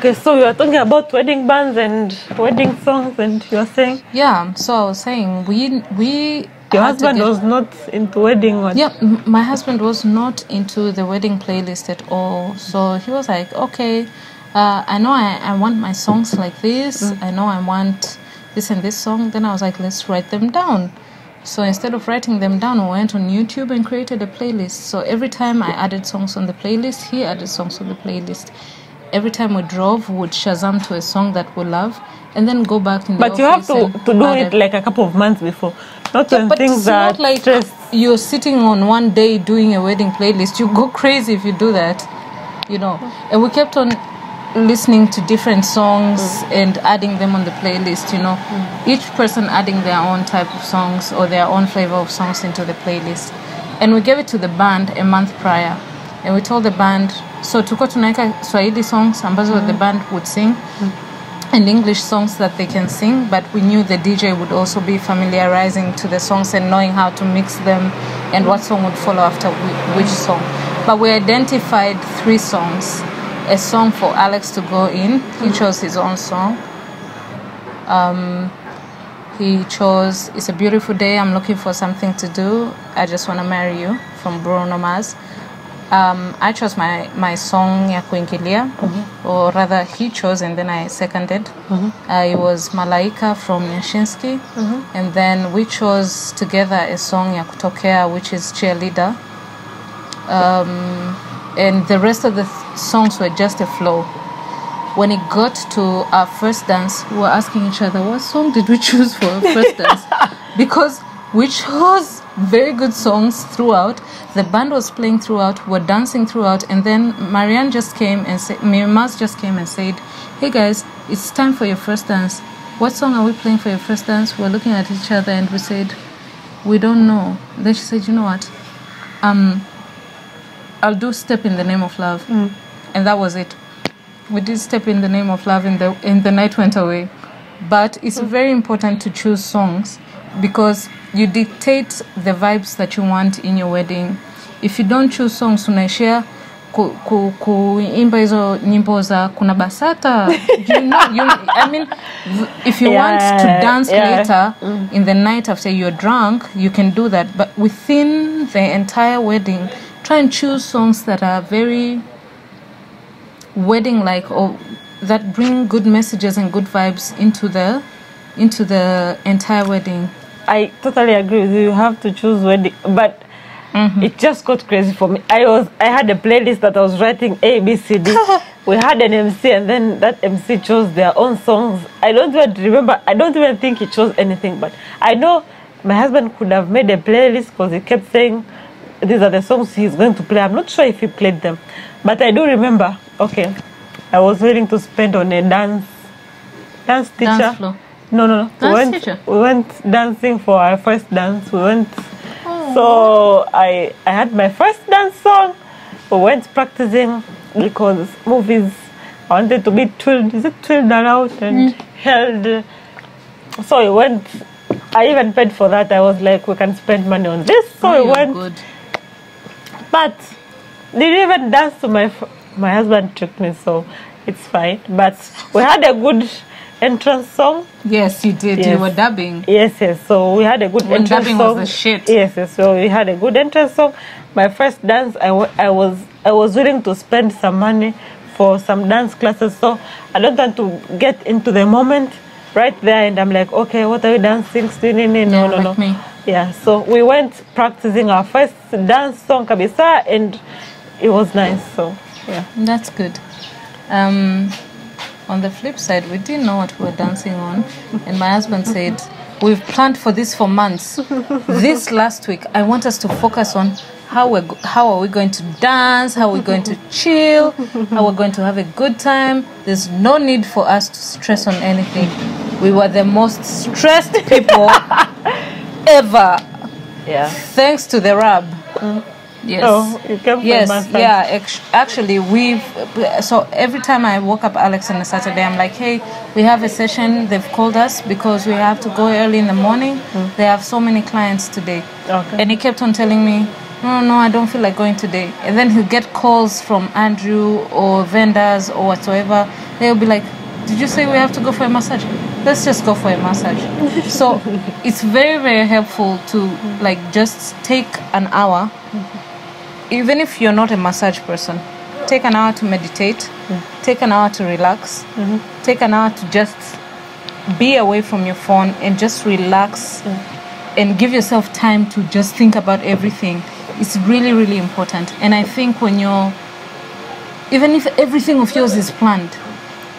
Okay, so you are talking about wedding bands and wedding songs, and you are saying? Yeah, so I was saying we. Your husband was not into wedding one? Yeah, my husband was not into the wedding playlist at all. So he was like, okay, I know I want my songs like this. I know I want this and this song. Then I was like, let's write them down. So instead of writing them down, we went on YouTube and created a playlist. So every time I added songs on the playlist, he added songs on the playlist. Every time we drove, we would Shazam to a song that we love and then go back in the But you have to do it like a couple of months before. Not when things are not like you're sitting on one day doing a wedding playlist. You go crazy if you do that, you know. And we kept on listening to different songs and adding them on the playlist, you know. Each person adding their own type of songs or their own flavor of songs into the playlist. And we gave it to the band a month prior. And we told the band, so tuko tunaika Swahili songs ambazo the band would sing. And English songs that they can sing, but we knew the DJ would also be familiarizing to the songs and knowing how to mix them and what song would follow after which song. But we identified 3 songs. A song for Alex to go in. He chose his own song. He chose It's a Beautiful Day, I'm Looking for Something to Do, I Just Wanna Marry You from Bruno Mars. I chose my song ya kuingilia, or rather he chose and then I seconded. It was Malaika from Nyashinsky, and then we chose together a song ya kutokea, which is Cheerleader. And the rest of the songs were just a flow. When it got to our first dance, we were asking each other, what song did we choose for our first dance? Because we chose very good songs throughout. The band was playing throughout. We're dancing throughout. And then Marianne just came and said, Mimaz just came and said, hey guys, it's time for your first dance. What song are we playing for your first dance? We're looking at each other and we said, we don't know. Then she said, you know what? I'll do Step in the Name of Love. And that was it. We did Step in the Name of Love and the night went away. But it's very important to choose songs because you dictate the vibes that you want in your wedding. If you don't choose songs, unaishia kuimba hizo nyimbo za kuna basata. I mean, if you want to dance later in the night after you're drunk, you can do that. But within the entire wedding, try and choose songs that are very wedding-like or that bring good messages and good vibes into the entire wedding. I totally agree with you. You have to choose wedding, but it just got crazy for me. I had a playlist that I was writing A, B, C, D. We had an MC, and then that MC chose their own songs. I don't even remember. I don't even think he chose anything, but I know my husband could have made a playlist because he kept saying these are the songs he's going to play. I'm not sure if he played them, but I do remember. Okay, I was willing to spend on a dance teacher. Dance floor. No. We went dancing for our first dance. So I had my first dance song. We went practicing because movies, I wanted to be twirled. Is it twirled around and held? So we went. I even paid for that. I was like, we can spend money on this. So we went. Good. But didn't even dance to my husband took me, so it's fine. But we had a good entrance song. Yes, you did. Yes. You were dubbing. Yes. So we had a good entrance dubbing song. Was the shit. Yes. So we had a good entrance song. My first dance, I was willing to spend some money for some dance classes. So I don't want to get into the moment right there, and I'm like, okay, what are we dancing? No. Me. Yeah. So we went practicing our first dance song, kabisa, and it was nice. So yeah, that's good. On the flip side, we didn't know what we were dancing on, and my husband said, we've planned for this for months. This last week, I want us to focus on how are we going to dance, how we're going to chill, how we're going to have a good time. There's no need for us to stress on anything. We were the most stressed people ever. Yeah. Thanks to the rub. Yes. Oh, you came from yes. my side. Yeah. Actually, so every time I woke up Alex on a Saturday, I'm like, hey, we have a session. They've called us because we have to go early in the morning. They have so many clients today. Okay. And he kept on telling me, no, I don't feel like going today. And then he'll get calls from Andrew or vendors or whatsoever. They'll be like, did you say we have to go for a massage? Let's just go for a massage. So it's very, very helpful to like just take an hour, even if you're not a massage person. Take an hour to meditate, take an hour to relax, take an hour to just be away from your phone and just relax and give yourself time to just think about everything. It's really, really important. And I think when you're, even if everything of yours is planned,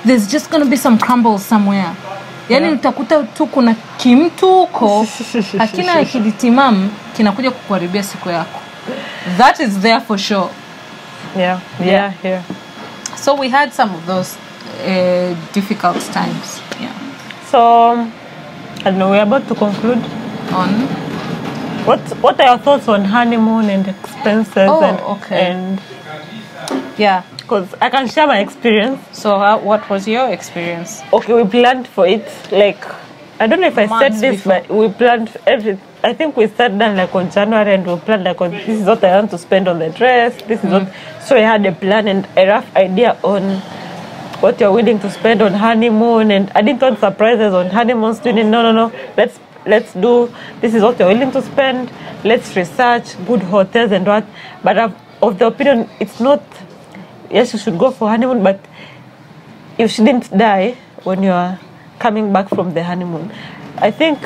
there's just going to be some crumbles somewhere. Yani utakuta tu kuna kimtuko akina akili timamu kinakuja kukuharibia siku yako. That is there for sure. Yeah. So we had some of those difficult times. Yeah. So, I don't know, we're about to conclude. On what are your thoughts on honeymoon and expenses? And yeah, because I can share my experience. So what was your experience? Okay, we planned for it like, I don't know if I said this before. But we planned I think we sat down like on January and we planned like, this is what I want to spend on the dress, this is what, so we had a plan and a rough idea on what you're willing to spend on honeymoon. And I didn't want surprises on honeymoon. Student, no, let's do, this is what you're willing to spend, let's research good hotels and what. But I'm of the opinion, it's not, yes, you should go for honeymoon, but you shouldn't die when you're coming back from the honeymoon. I think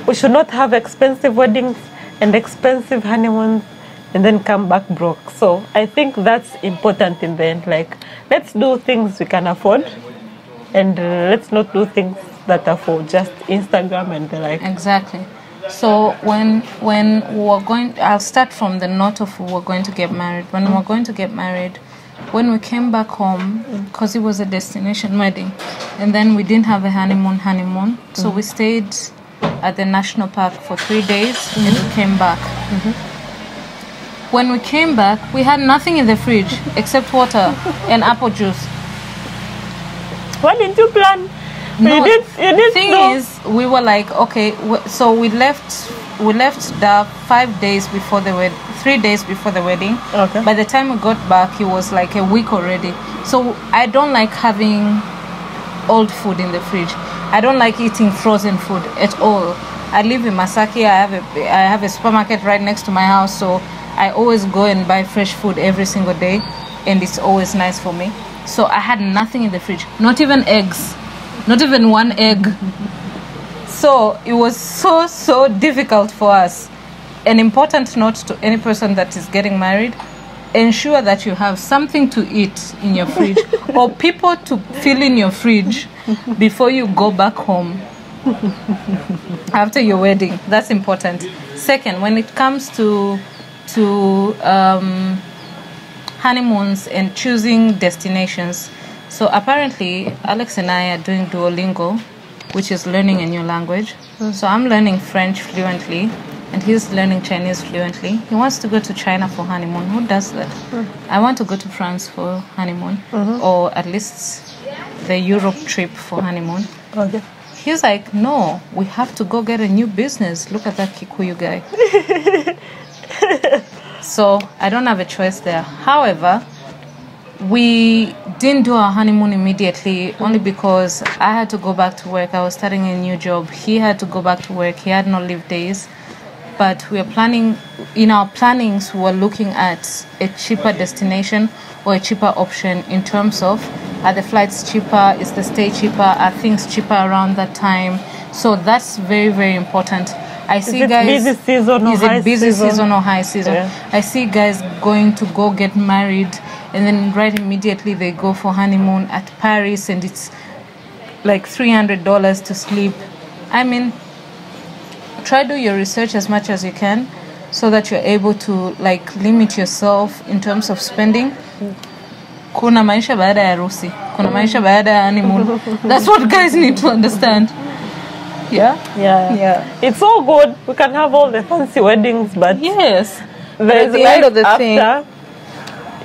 we should not have expensive weddings and expensive honeymoons and then come back broke. So I think that's important in the end. Like, let's do things we can afford and let's not do things that are for just Instagram and the like. Exactly. So when we were going, I'll start from the note of we were going to get married. When we were going to get married, when we came back home, because it was a destination wedding, and then we didn't have a honeymoon, so we stayed at the national park for 3 days and we came back. When we came back, we had nothing in the fridge except water and apple juice. What did you plan? No, you did thing know. is, we were like, okay, so we left the 5 days before the wedding, 3 days before the wedding. Okay. By the time we got back, it was like a week already. So I don't like having old food in the fridge. I don't like eating frozen food at all. I live in Masaki. I have a supermarket right next to my house, so I always go and buy fresh food every single day, and it's always nice for me. So I had nothing in the fridge, not even eggs. Not even one egg. So it was so difficult for us. An important note to any person that is getting married: ensure that you have something to eat in your fridge or people to fill in your fridge before you go back home after your wedding. That's important. Second, when it comes to honeymoons and choosing destinations, so apparently Alex and I are doing Duolingo, which is learning a new language. So I'm learning French fluently and he's learning Chinese fluently. He wants to go to China for honeymoon. Who does that? I want to go to France for honeymoon, or at least the Europe trip for honeymoon. Okay. He's like, no, we have to go get a new business. Look at that Kikuyu guy. So I don't have a choice there. However, we didn't do our honeymoon immediately, only because I had to go back to work. I was starting a new job. He had to go back to work. He had no leave days. But we are planning, in our plannings, we're looking at a cheaper destination or a cheaper option in terms of, are the flights cheaper? Is the stay cheaper? Are things cheaper around that time? So that's very, very important. I see guys. Busy season or is high it busy season? season or high season? Yeah. I see guys going to go get married, and then right immediately they go for honeymoon at Paris, and it's like $300 to sleep. I mean, try do your research as much as you can, so that you're able to like limit yourself in terms of spending. Kuna maisha baada ya harusi, kuna maisha baada ya honeymoon. That's what guys need to understand. Yeah. It's all good. We can have all the fancy weddings, but yes, there's the life end of the after. thing.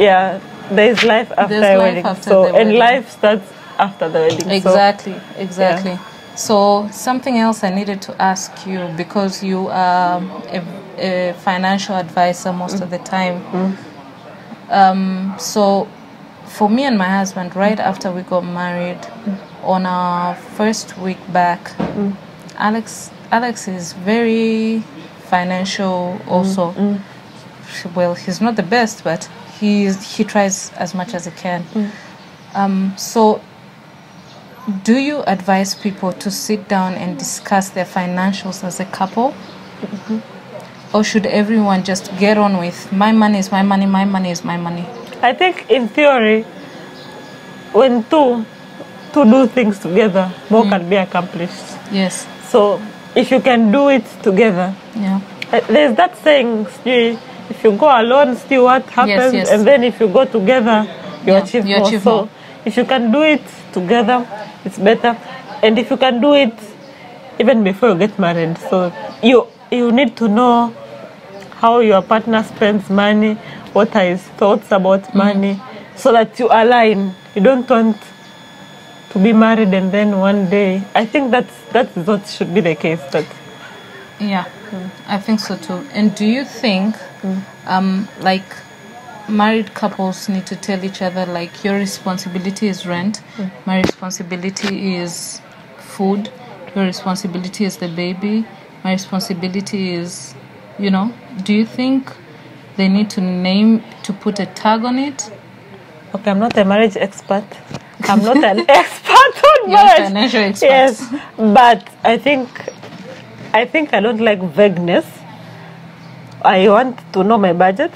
Yeah, there's life after There's a life wedding. after So the wedding. life starts after the wedding. Exactly. Yeah. So something else I needed to ask you, because you are a financial advisor most of the time. So for me and my husband, right after we got married, on our first week back, Alex is very financial also. Well, he's not the best, but he tries as much as he can. So do you advise people to sit down and discuss their financials as a couple? Or should everyone just get on with, my money is my money, my money is my money? I think in theory, when two do things together, more can be accomplished. Yes. So if you can do it together, there's that saying, if you go alone, see what happens, and then if you go together, you achieve more. So if you can do it together, it's better. And if you can do it even before you get married, so you need to know how your partner spends money, what are his thoughts about money, so that you align. You don't want to be married and then one day. I think that's what should be the case. I think so too. And do you think like married couples need to tell each other, like, your responsibility is rent, my responsibility is food, your responsibility is the baby, my responsibility is, do you think they need to put a tag on it? Okay, I'm not a marriage expert. I'm not an expert on marriage. You're a financial expert. Yes, but I think I don't like vagueness. I want to know my budget.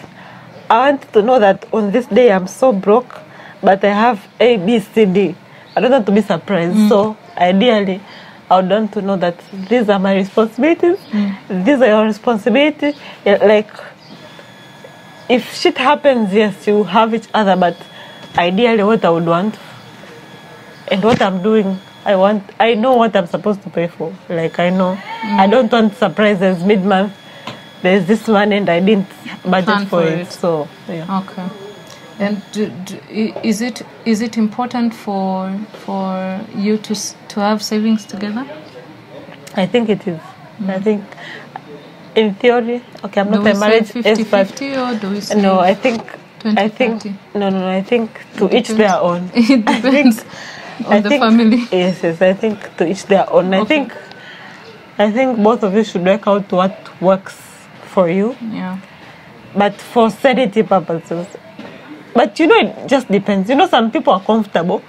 I want to know that on this day I'm so broke, but I have A, B, C, D. I don't want to be surprised. So ideally, I would want to know that these are my responsibilities. These are your responsibilities. Like, if shit happens, yes, you have each other, but ideally what I would want and what I'm doing, I know what I'm supposed to pay for. Like, I know. I don't want surprises mid-month. There's this one and I didn't budget for it. So, yeah. Okay. And is it important for you to have savings together? I think it is. I think in theory, okay, I'm not a marriage expert. 50-50 or do we say no, I think 20, I think no, I think to each their own. It depends on the family. Yes, I think to each their own. Okay. I think both of you should work out what works for you. Yeah. But for sanity purposes. But it just depends. Some people are comfortable.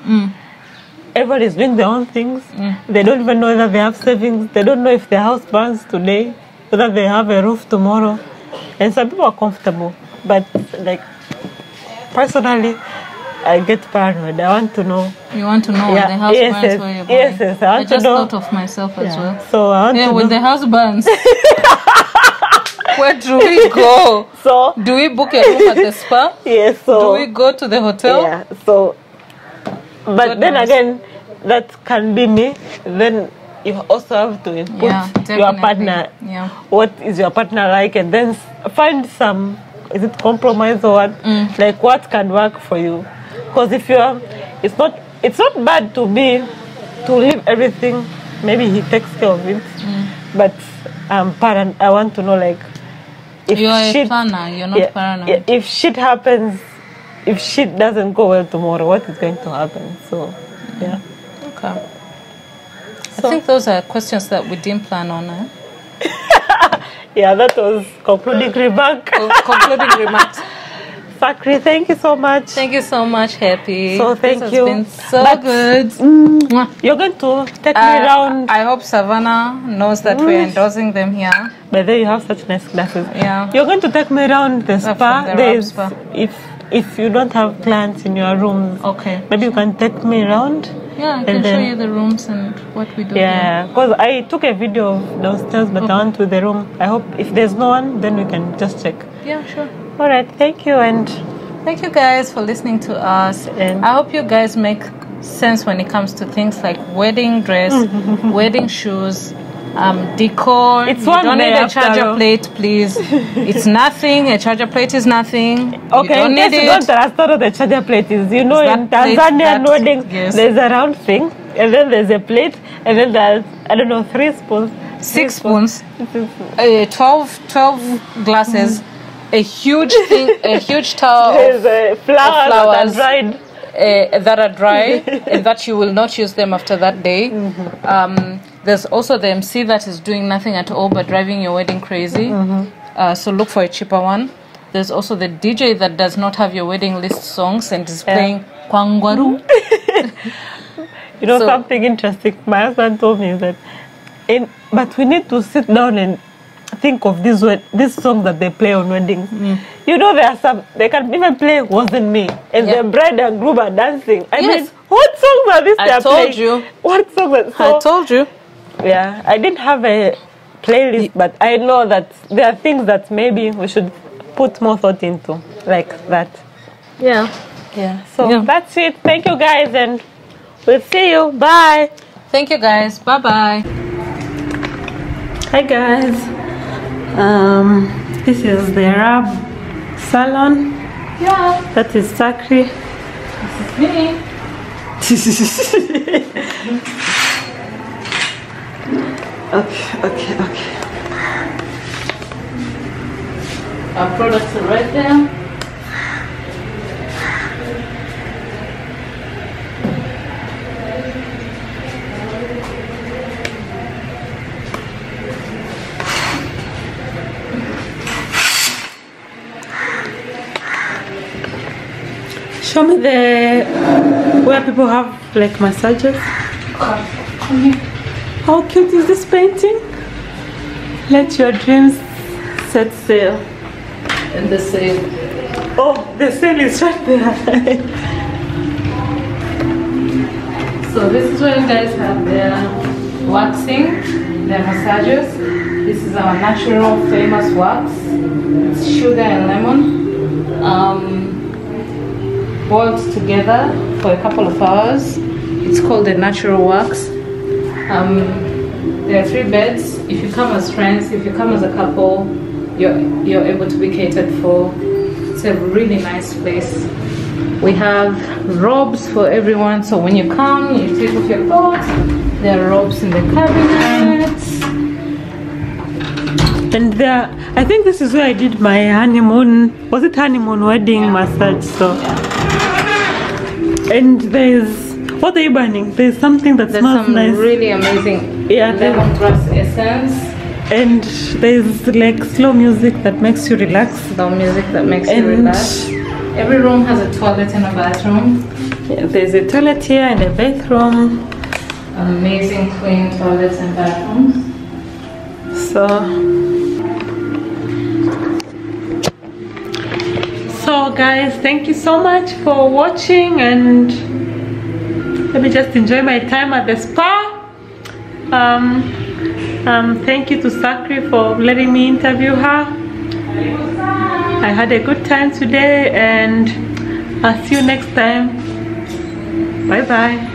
Everybody's doing their own things. They don't even know whether they have savings. They don't know if their house burns today, whether they have a roof tomorrow. And some people are comfortable. But, like, personally, I get paranoid. I want to know. You want to know when the house burns where you're going? Yes, I just thought of myself as well. So I want to when the house burns, where do we go? So do we book a room at the spa? Yes. So do we go to the hotel? Yeah. So, but then again, that can be me. Then you also have to input your partner. Yeah. What is your partner like, and then find some. Is it compromise or what? Like, what can work for you? Because if you are, it's not bad to leave everything. Maybe he takes care of it. But I want to know, like, if you're a planner, you're not paranoid. If shit happens, if shit doesn't go well tomorrow, what is going to happen? So, yeah. Okay. I think those are questions that we didn't plan on. Yeah, that was concluding remark. Concluding remarks. Sackry, thank you so much. Thank you so much, Happy. So thank you. It's been so good. You're going to take me around. I hope Savannah knows that we're endorsing them here. But there you have such nice glasses. Yeah. You're going to take me around the spa. Spa. If you don't have clients in your rooms, okay, maybe you can take me around. Yeah, I can show you the rooms and what we do. Yeah, because I took a video of downstairs, but I went to the room. I hope if there's no one, then we can just check. Yeah, sure. All right, thank you, and thank you guys for listening to us. And I hope you guys make sense when it comes to things like wedding dress, wedding shoes, decor. It's you don't need a charger plate, please. It's nothing. A charger plate is nothing. Okay, you don't need don't understand what the charger plate is. In Tanzanian weddings, there's a round thing. and then there's a plate, and then there's, I don't know, 3 spoons. 6 spoons. 12 glasses. A huge thing, a huge towel There's flowers that are dry and that you will not use them after that day. There's also the MC that is doing nothing at all but driving your wedding crazy. So look for a cheaper one. There's also the DJ that does not have your wedding list songs and is playing Kwangwaru. You know, something interesting my husband told me is that but we need to sit down and think of these songs that they play on weddings. You know, there are some, they can even play Wasn't Me, and the bride and groom are dancing. I mean, what songs are these? I told you. What songs? I told you. Yeah, I didn't have a playlist, but I know that there are things that maybe we should put more thought into, like that. Yeah. So that's it. Thank you guys, and we'll see you. Bye. Thank you guys. Bye bye. Hi guys. This is the Arab salon. Yeah. That is Sackry. This is me. Okay. Our products are right there. Show me where people have like massages. How cute is this painting? Let your dreams set sail. And the sale. Oh, the sale is right there. So this is where you guys have their waxing, their massages. This is our natural famous wax. It's sugar and lemon. Boiled together for a couple of hours. It's called the natural wax. There are 3 beds. If you come as friends, if you come as a couple, you're able to be catered for. It's a really nice place. We have robes for everyone, so when you come, you take off your coat. There are robes in the cabinets. And there, I think this is where I did my honeymoon. Was it honeymoon wedding massage? So. And there's, what are you burning? There's something that smells nice. Really amazing lemongrass essence. And there's like slow music that makes you relax. Slow music that makes you relax. Every room has a toilet and a bathroom. Yeah, there's a toilet here and a bathroom. Amazing clean toilets and bathrooms. So guys, thank you so much for watching, and let me just enjoy my time at the spa. Thank you to Sackry for letting me interview her. I had a good time today, and I'll see you next time. Bye bye.